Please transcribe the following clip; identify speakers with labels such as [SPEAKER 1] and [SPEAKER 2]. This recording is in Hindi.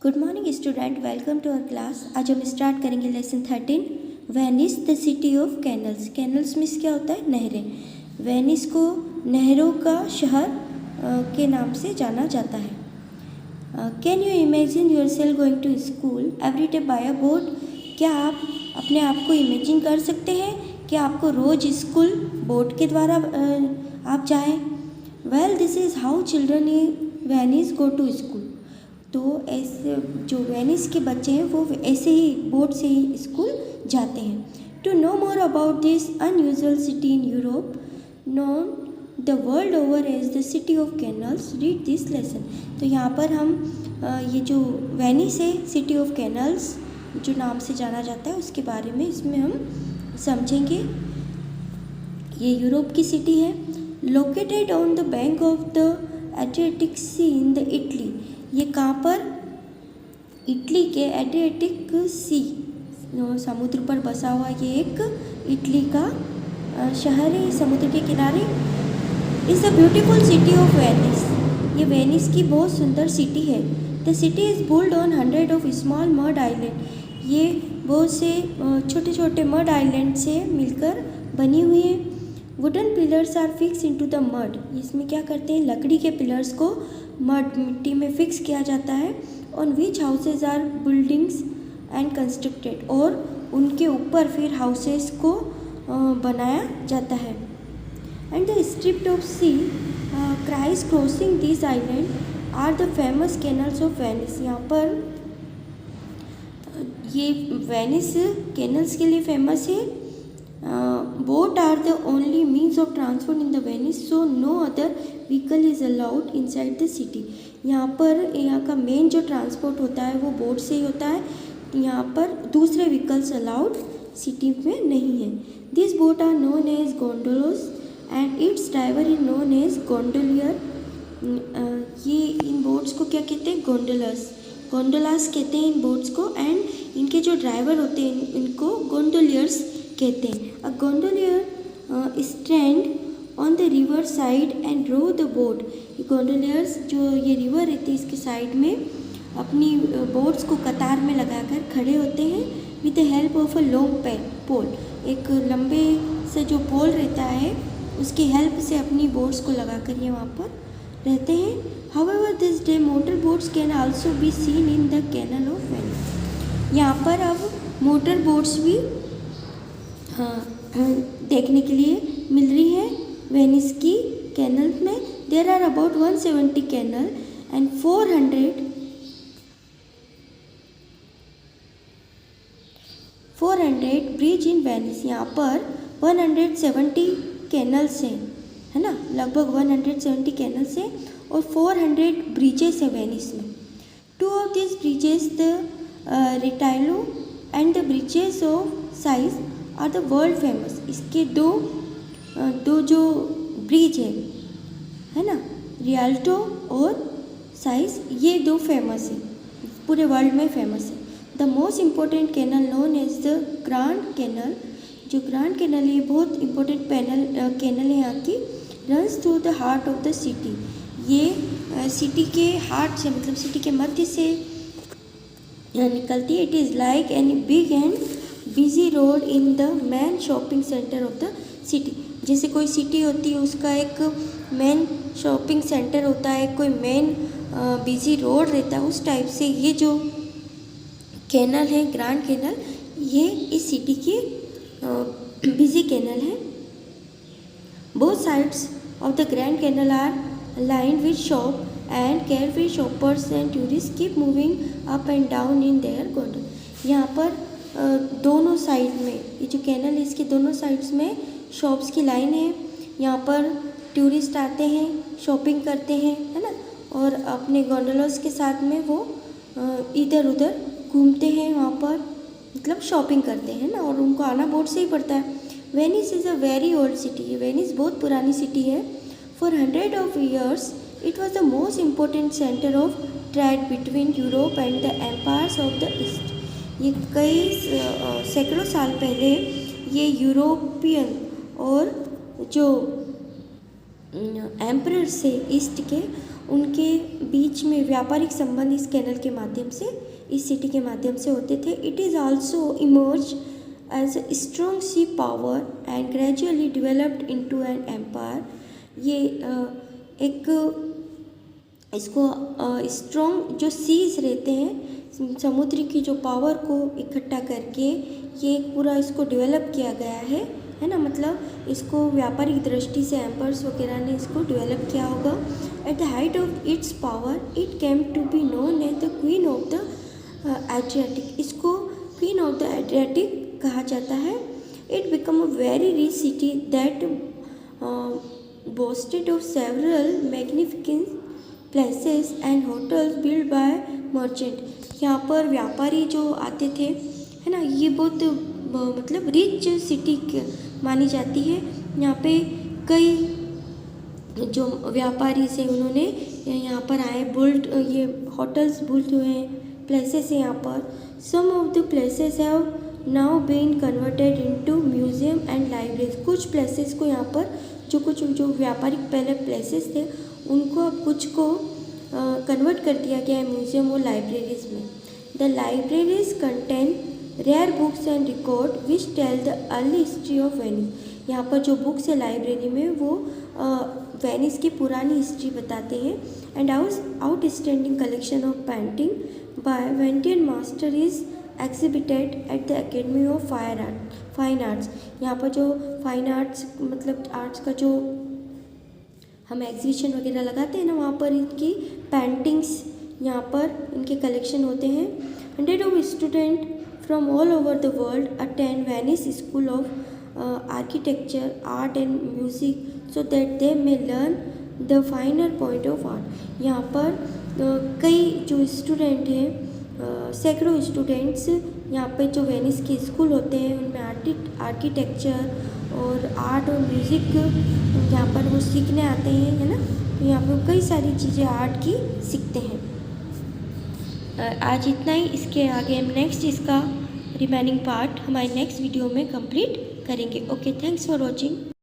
[SPEAKER 1] Good morning student, welcome to our class. आज हम स्टार्ट करेंगे lesson 13 Venice the city of canals. Canals means क्या होता है? नहरें। वेनिस को नहरों का शहर के नाम से जाना जाता है। Can you imagine yourself going to school every day by a boat? क्या आप अपने आप को इमेजिन कर सकते हैं कि आपको रोज़ स्कूल बोट के द्वारा आप जाएं? Well this is how children in Venice go to school. तो ऐसे जो वेनिस के बच्चे हैं वो ऐसे ही बोट से ही स्कूल जाते हैं। To know more about this unusual city in Europe known the world over as the city of canals, read this lesson. तो यहाँ पर हम ये जो वेनिस है, सिटी ऑफ कैनल्स जो नाम से जाना जाता है, उसके बारे में इसमें हम समझेंगे। ये यूरोप की सिटी है, located on the bank of the Adriatic sea in the Italy. ये कहाँ पर? इटली के एड्रियाटिक सी समुद्र पर बसा हुआ ये एक इटली का शहर है, समुद्र के किनारे। Is a beautiful city of Venice. ये वेनिस की बहुत सुंदर सिटी है। The city is build on 100 of small mud island. ये बहुत से छोटे छोटे मड आइलैंड से मिलकर बनी हुई है। Wooden pillars are fix into the mud. इसमें क्या करते हैं? लकड़ी के पिलर्स को मड मिट्टी में फिक्स किया जाता है। On which houses are buildings and constructed, और उनके ऊपर फिर हाउसेस को बनाया जाता है। And the strip of sea criss crossing this island are the famous canals of Venice. यहाँ पर ये वेनिस कैनल्स के लिए फेमस है। Boat are the only means of transport in the Venice, so no other vehicle is allowed inside the city. यहाँ पर यहाँ का मेन जो ट्रांसपोर्ट होता है वो बोट से ही होता है। यहाँ पर दूसरे व्हीकल्स अलाउड सिटी में नहीं है। This boat are known as gondolas and its driver is known as gondolier. ये इन बोट्स को क्या कहते हैं? गोंडोलस, गोंडोलास कहते हैं इन बोट्स को। एंड इनके जो ड्राइवर होते हैं इनको गोंडोलियर्स कहते हैं। A gondolier stand on the river side and row the boat. Gondoliers जो ये रिवर रहती है इसके साइड में अपनी बोट्स को कतार में लगाकर खड़े होते हैं with the help of a long pole. एक लंबे से जो पोल रहता है उसकी हेल्प से अपनी बोट्स को लगाकर ये वहाँ पर रहते हैं। However this day motor boats can also be seen in the canal of Venice. यहाँ पर अब मोटर बोट्स भी देखने के लिए मिल रही है वेनिस की कैनल में। There are about 170 canal and 400 bridge in Venice. यहाँ पर 170 कैनल्स हैं, है ना, लगभग 170 कैनल्स हैं और 400 ब्रिजेस हैं वेनिस में। Two of this bridges the Rialto and the bridges of Sighs are the world famous. इसके दो जो ब्रिज है ना, रियाल्टो और साइज, ये दो फेमस है, पूरे वर्ल्ड में फेमस है। The most important canal known as the grand canal. जो ग्रांड कैनल है बहुत इम्पोर्टेंट कैनल है यहाँ की। Runs through the heart of the city. ये सिटी के हार्ट से, मतलब सिटी के मध्य से निकलती है। It is like any big and busy road in the main shopping centre of the city. जैसे कोई सिटी होती है उसका एक मेन शॉपिंग सेंटर होता है, कोई मेन बिजी रोड रहता है, उस टाइप से ये जो कैनल है ग्रांड कैनल, ये इस सिटी की बिजी कैनल है। Both sides of the Grand Canal are lined with shop and carefree shoppers and tourist keep moving up and down in their gondola. यहाँ पर दोनों साइड में, ये जो कैनल है इसके दोनों साइड्स में शॉप्स की लाइन है। यहाँ पर टूरिस्ट आते हैं, शॉपिंग करते हैं, है ना, और अपने गोंडोलर्स के साथ में वो इधर उधर घूमते हैं, वहाँ पर मतलब शॉपिंग करते हैं ना, और उनको आना बोट से ही पड़ता है। Venice is a very old city. Venice बहुत पुरानी सिटी है। For 100 of years it was the most important centre of trade between Europe and the empires of the east. ये कई सैकड़ों साल पहले ये यूरोपियन और जो एम्परर्स से ईस्ट के, उनके बीच में व्यापारिक संबंध इस कैनल के माध्यम से, इस सिटी के माध्यम से होते थे। It is also emerge as a strong sea power and gradually developed into an empire. ये एक इसको स्ट्रॉन्ग जो सीज रहते हैं समुद्र की जो पावर को इकट्ठा करके ये एक पूरा इसको डेवलप किया गया है ना, मतलब इसको व्यापारिक दृष्टि से एम्पायर्स वगैरह ने इसको डेवलप किया होगा। At the height of its power it came to be known as the queen of the Adriatic. इसको क्वीन ऑफ द एड्रियाटिक कहा जाता है। It become a very rich city that boasted of several magnificent places and hotels built by merchant। यहाँ पर व्यापारी जो आते थे, है ना, ये बहुत मतलब रिच सिटी मानी जाती है। यहाँ पे कई जो व्यापारी से उन्होंने यहाँ पर आए, बुल्ट ये होटल्स बुल्ट हुए हैं, प्लेसेस है यहाँ पर। Some of the places have now been converted into museum and library. कुछ प्लेसेस को यहाँ पर जो व्यापारिक पहले प्लेसेस थे उनको अब कुछ को कन्वर्ट कर दिया गया है म्यूजियम और लाइब्रेरीज में। The libraries contain rare books and record which tell the early history of Venice. यहाँ पर जो बुक्स है लाइब्रेरी में वो वेनिस की पुरानी हिस्ट्री बताते हैं। And outstanding collection of painting bye Wentian master is exhibited at the academy of fine arts. यहाँ पर जो फाइन आर्ट्स मतलब आर्ट्स का जो हम एग्जीबिशन वगैरह लगाते हैं ना, वहाँ पर इनकी पेंटिंग्स यहाँ पर इनके कलेक्शन होते हैं। 100 of student from all over the world attend Venice school of architecture art and music so that they may learn the फाइनर point of art. यहाँ पर कई जो स्टूडेंट हैं, सैकड़ों स्टूडेंट्स यहाँ पे जो वेनिस के स्कूल होते हैं उनमें आर्किटेक्चर और आर्ट और म्यूज़िक यहाँ पर वो सीखने आते हैं, है ना। तो यहाँ पर कई सारी चीज़ें आर्ट की सीखते हैं। आज इतना ही। इसके आगे हम नेक्स्ट इसका रिमेनिंग पार्ट हमारे नेक्स्ट वीडियो में कंप्लीट करेंगे। Okay, thanks for watching.